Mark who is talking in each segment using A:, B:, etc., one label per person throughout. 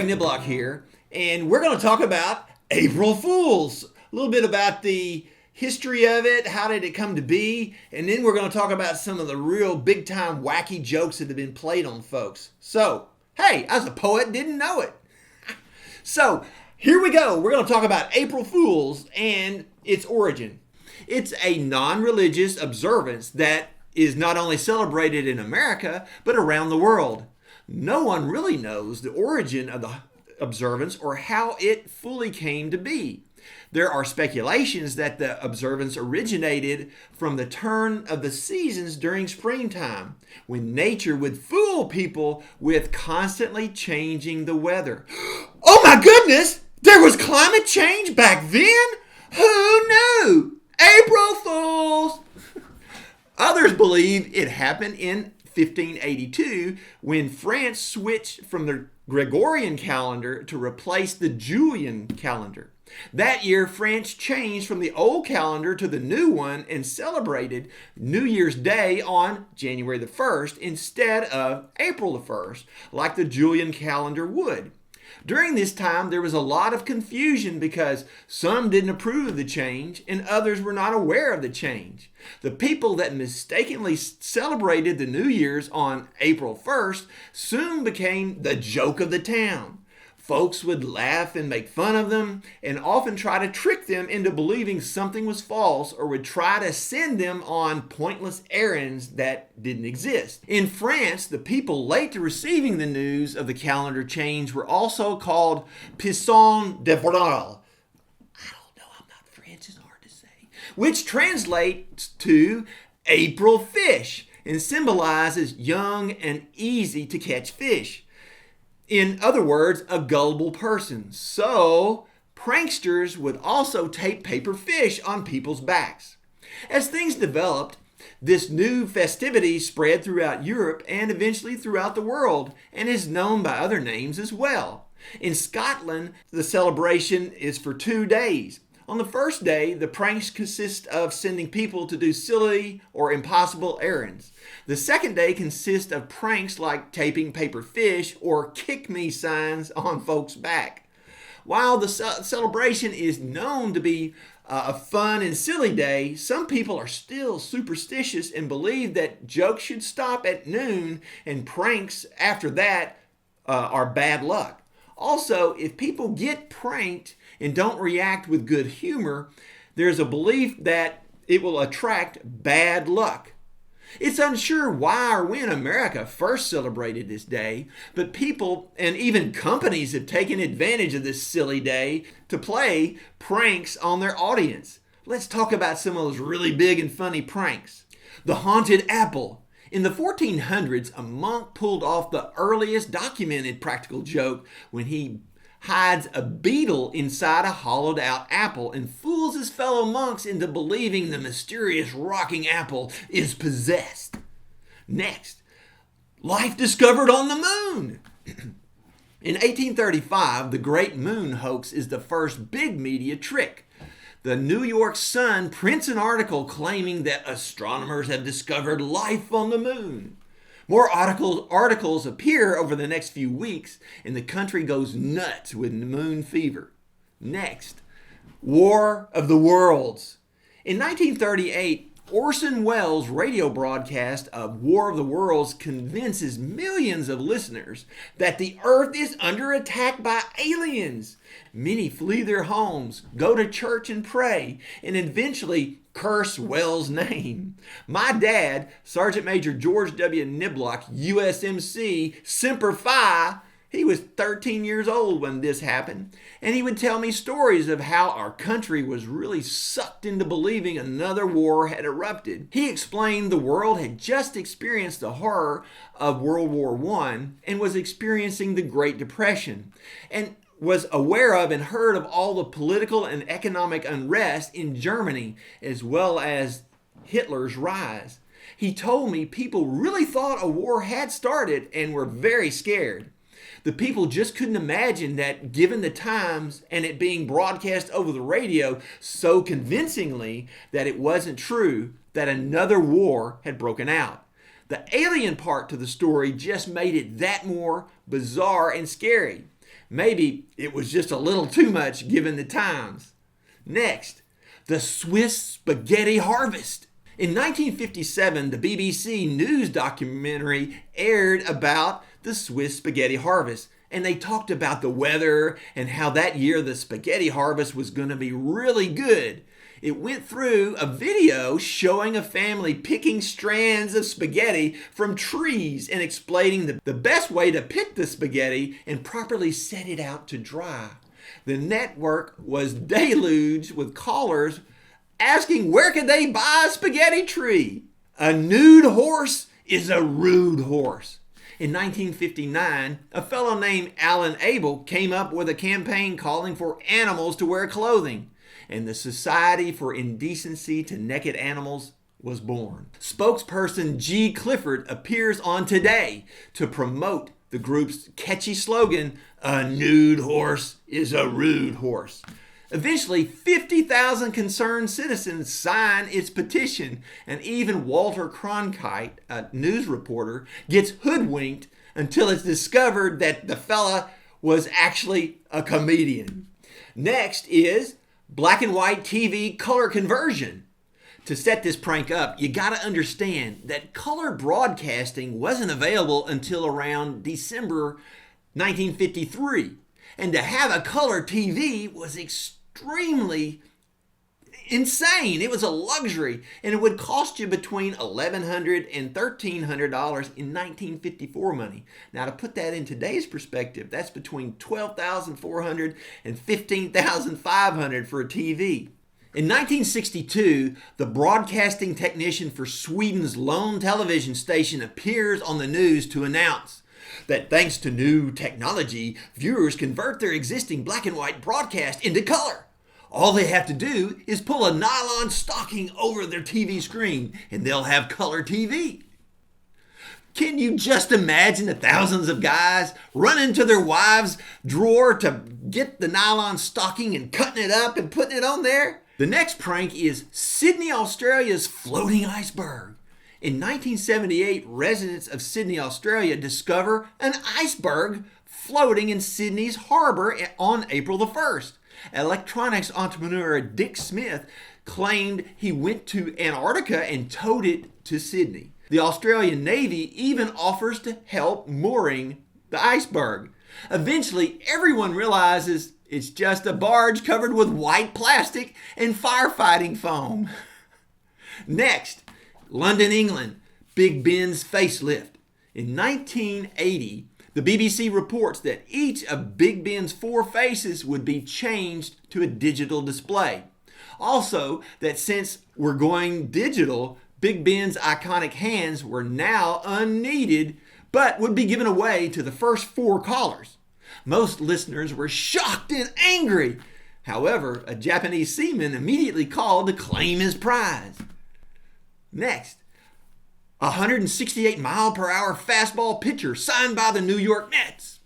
A: Greg Niblock here, and we're going to talk about April Fools. A little bit about the history of it, how did it come to be, and then we're going to talk about some of the real big-time wacky jokes that have been played on folks. So, hey, I was a poet, didn't know it. So, here we go. We're going to talk about April Fools and its origin. It's a non-religious observance that is not only celebrated in America, but around the world. No one really knows the origin of the observance or how it fully came to be. There are speculations that the observance originated from the turn of the seasons during springtime, when nature would fool people with constantly changing the weather. Oh my goodness! There was climate change back then? Who knew? April Fools! Others believe it happened in 1582 when France switched from the Gregorian calendar to replace the Julian calendar. That year, France changed from the old calendar to the new one and celebrated New Year's Day on January the 1st instead of April the 1st, like the Julian calendar would. During this time, there was a lot of confusion because some didn't approve of the change and others were not aware of the change. The people that mistakenly celebrated the New Year's on April 1st soon became the joke of the town. Folks would laugh and make fun of them and often try to trick them into believing something was false or would try to send them on pointless errands that didn't exist. In France, the people late to receiving the news of the calendar change were also called Poissons d'Avril. I don't know, I'm not French, it's hard to say. Which translates to April fish and symbolizes young and easy to catch fish. In other words, a gullible person. So, pranksters would also tape paper fish on people's backs. As things developed, this new festivity spread throughout Europe and eventually throughout the world and is known by other names as well. In Scotland, the celebration is for 2 days. On the first day, the pranks consist of sending people to do silly or impossible errands. The second day consists of pranks like taping paper fish or kick me signs on folks' back. While the celebration is known to be a fun and silly day, some people are still superstitious and believe that jokes should stop at noon and pranks after that are bad luck. Also, if people get pranked and don't react with good humor, there's a belief that it will attract bad luck. It's unsure why or when America first celebrated this day, but people and even companies have taken advantage of this silly day to play pranks on their audience. Let's talk about some of those really big and funny pranks. The haunted apple. In the 1400s, a monk pulled off the earliest documented practical joke when he hides a beetle inside a hollowed out apple and fools his fellow monks into believing the mysterious rocking apple is possessed. Next, life discovered on the moon. In 1835, the Great Moon Hoax is the first big media trick. The New York Sun prints an article claiming that astronomers have discovered life on the moon. More articles appear over the next few weeks, and the country goes nuts with moon fever. Next, War of the Worlds. In 1938, Orson Welles' radio broadcast of War of the Worlds convinces millions of listeners that the Earth is under attack by aliens. Many flee their homes, go to church and pray, and eventually curse Welles' name. My dad, Sergeant Major George W. Niblock, USMC, Semper Fi, he was 13 years old when this happened, and he would tell me stories of how our country was really sucked into believing another war had erupted. He explained the world had just experienced the horror of World War I and was experiencing the Great Depression, and was aware of and heard of all the political and economic unrest in Germany, as well as Hitler's rise. He told me people really thought a war had started and were very scared. The people just couldn't imagine that, given the times and it being broadcast over the radio so convincingly, that it wasn't true, that another war had broken out. The alien part to the story just made it that more bizarre and scary. Maybe it was just a little too much given the times. Next, the Swiss spaghetti harvest. In 1957, the BBC news documentary aired about the Swiss spaghetti harvest, and they talked about the weather and how that year the spaghetti harvest was going to be really good. It went through a video showing a family picking strands of spaghetti from trees and explaining the best way to pick the spaghetti and properly set it out to dry. The network was deluged with callers asking where could they buy a spaghetti tree. A nude horse is a rude horse. In 1959, a fellow named Alan Abel came up with a campaign calling for animals to wear clothing, and the Society for Indecency to Naked Animals was born. Spokesperson G. Clifford appears on Today to promote the group's catchy slogan, "A nude horse is a rude horse." Eventually, 50,000 concerned citizens sign its petition, and even Walter Cronkite, a news reporter, gets hoodwinked until it's discovered that the fella was actually a comedian. Next is black and white TV color conversion. To set this prank up, you gotta understand that color broadcasting wasn't available until around December 1953. And to have a color TV was extremely insane. It was a luxury, and it would cost you between $1,100 and $1,300 in 1954 money. Now, to put that in today's perspective, that's between $12,400 and $15,500 for a TV. In 1962, the broadcasting technician for Sweden's lone television station appears on the news to announce that thanks to new technology, viewers convert their existing black and white broadcast into color. All they have to do is pull a nylon stocking over their TV screen and they'll have color TV. Can you just imagine the thousands of guys running to their wives' drawer to get the nylon stocking and cutting it up and putting it on there? The next prank is Sydney, Australia's floating iceberg. In 1978, residents of Sydney, Australia discover an iceberg floating in Sydney's harbour on April the 1st. Electronics entrepreneur Dick Smith claimed he went to Antarctica and towed it to Sydney. The Australian Navy even offers to help mooring the iceberg. Eventually, everyone realizes it's just a barge covered with white plastic and firefighting foam. Next, London, England, Big Ben's facelift. In 1980, the BBC reports that each of Big Ben's 4 faces would be changed to a digital display. Also, that since we're going digital, Big Ben's iconic hands were now unneeded, but would be given away to the first 4 callers. Most listeners were shocked and angry. However, a Japanese seaman immediately called to claim his prize. Next, a 168-mile-per-hour fastball pitcher signed by the New York Mets.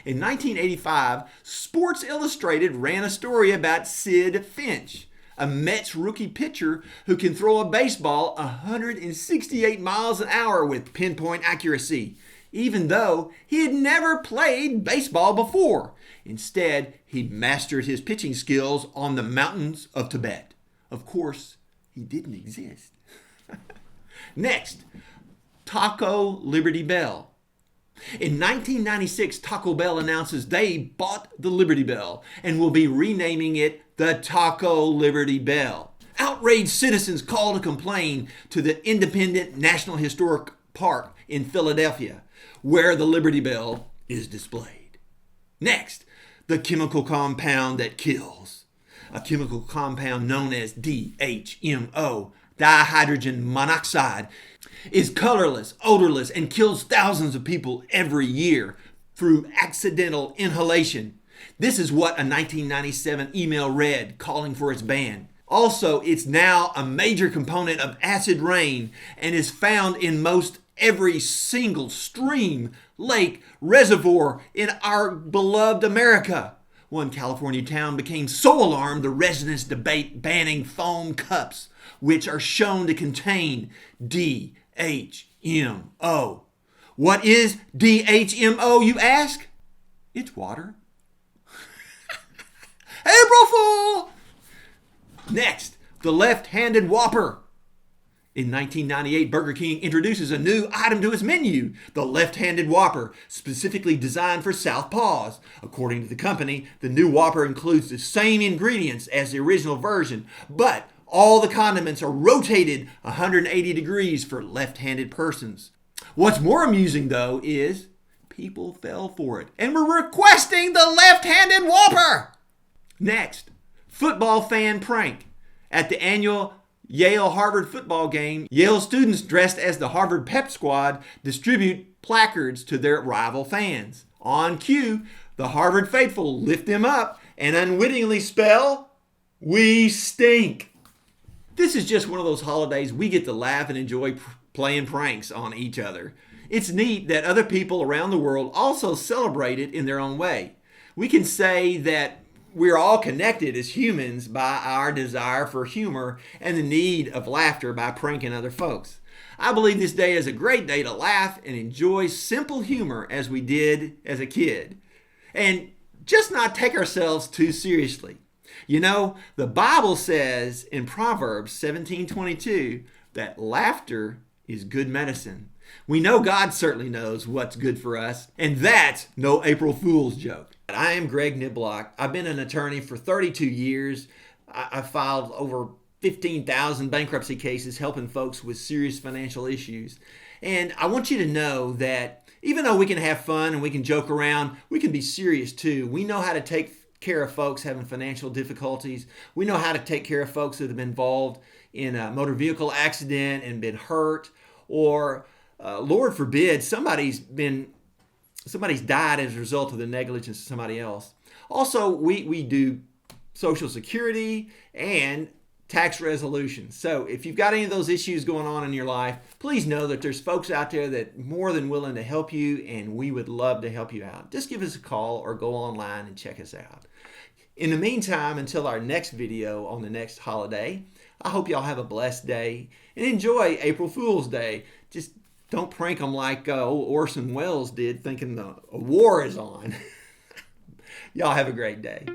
A: In 1985, Sports Illustrated ran a story about Sid Finch, a Mets rookie pitcher who can throw a baseball 168 miles an hour with pinpoint accuracy, even though he had never played baseball before. Instead, he mastered his pitching skills on the mountains of Tibet. Of course, he didn't exist. Next, Taco Liberty Bell. In 1996, Taco Bell announces they bought the Liberty Bell and will be renaming it the Taco Liberty Bell. Outraged citizens call to complain to the Independent National Historic Park in Philadelphia, where the Liberty Bell is displayed. Next, the chemical compound that kills. A chemical compound known as DHMO, dihydrogen monoxide, is colorless, odorless, and kills thousands of people every year through accidental inhalation. This is what a 1997 email read, calling for its ban. Also, it's now a major component of acid rain and is found in most every single stream, lake, reservoir in our beloved America. One California town became so alarmed the residents debate banning foam cups, which are shown to contain DHMO. What is DHMO, you ask? It's water. Next, the left-handed Whopper. In 1998, Burger King introduces a new item to its menu, the left-handed Whopper, specifically designed for southpaws. According to the company, the new Whopper includes the same ingredients as the original version, but all the condiments are rotated 180 degrees for left-handed persons. What's more amusing, though, is people fell for it and were requesting the left-handed Whopper. Next, football fan prank. At the annual Yale-Harvard football game, Yale students dressed as the Harvard Pep Squad distribute placards to their rival fans. On cue, the Harvard faithful lift them up and unwittingly spell, "We stink." This is just one of those holidays we get to laugh and enjoy playing pranks on each other. It's neat that other people around the world also celebrate it in their own way. We can say that we're all connected as humans by our desire for humor and the need of laughter by pranking other folks. I believe this day is a great day to laugh and enjoy simple humor as we did as a kid. And just not take ourselves too seriously. You know, the Bible says in Proverbs 17:22 that laughter is good medicine. We know God certainly knows what's good for us, and that's no April Fool's joke. I am Greg Niblock. I've been an attorney for 32 years. I've filed over 15,000 bankruptcy cases helping folks with serious financial issues. And I want you to know that even though we can have fun and we can joke around, we can be serious too. We know how to take care of folks having financial difficulties. We know how to take care of folks that have been involved in a motor vehicle accident and been hurt, or Lord forbid, somebody's died as a result of the negligence of somebody else. Also, we do Social Security and tax resolution. So if you've got any of those issues going on in your life, please know that there's folks out there that are more than willing to help you, and we would love to help you out. Just give us a call or go online and check us out. In the meantime, until our next video on the next holiday, I hope y'all have a blessed day and enjoy April Fool's Day. Just don't prank them like old Orson Welles did, thinking a war is on. Y'all have a great day.